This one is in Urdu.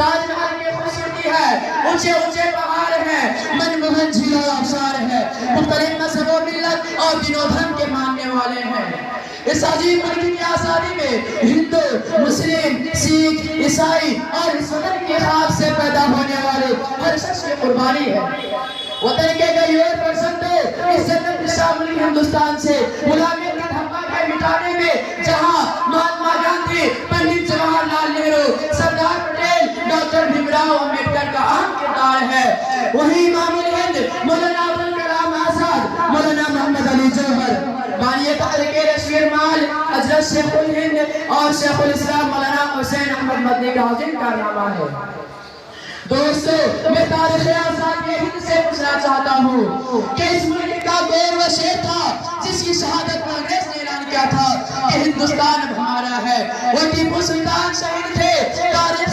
تاج محل کی خوبصورتی ہے، اونچے اونچے پہاڑ ہیں، منموہن جھیل اور آبشار ہے، مختلف مذہب و ملت اور دین و دھرم کے ماننے والے ہیں۔ اس عظیم ملک کی آزادی میں ہندو، مسلم، سکھ، عیسائی اور اس وطن کی خاک سے پیدا ہونے والے ہر شخص کی قربانی ہے۔ وطن کے کئی اور پرسنٹوں اس جنت نشاں ملک ہندوستان سے غلامی کا دھماکہ مٹانے میں جہاں مہاتما گاندھی، پنڈت جواہر لال نہرو، سردار پٹیل، ڈاکٹر بھیم راؤ امبیڈکر کا اہم کردار ہے، وہیں امام الہند مولانا ابوالکلام آزاد، مولانا محمد علی جوہر، بانی تحریک رشید مال حضرت شیخ الہند اور شیخ الاسلام مولانا حسین احمد مدنی کا عظیم کارنامہ ہے۔ دوستو، میں تاریخ آزادی ہند سے پوچھنا چاہتا ہوں کہ اس ملک کا دور و شیر تھا جس کی شہادت پر انگریز نے اعلان کیا تھا کہ ہندوستان اب ہمارا ہے۔ وہ ٹیپو سلطان شہید تھے، تاریخ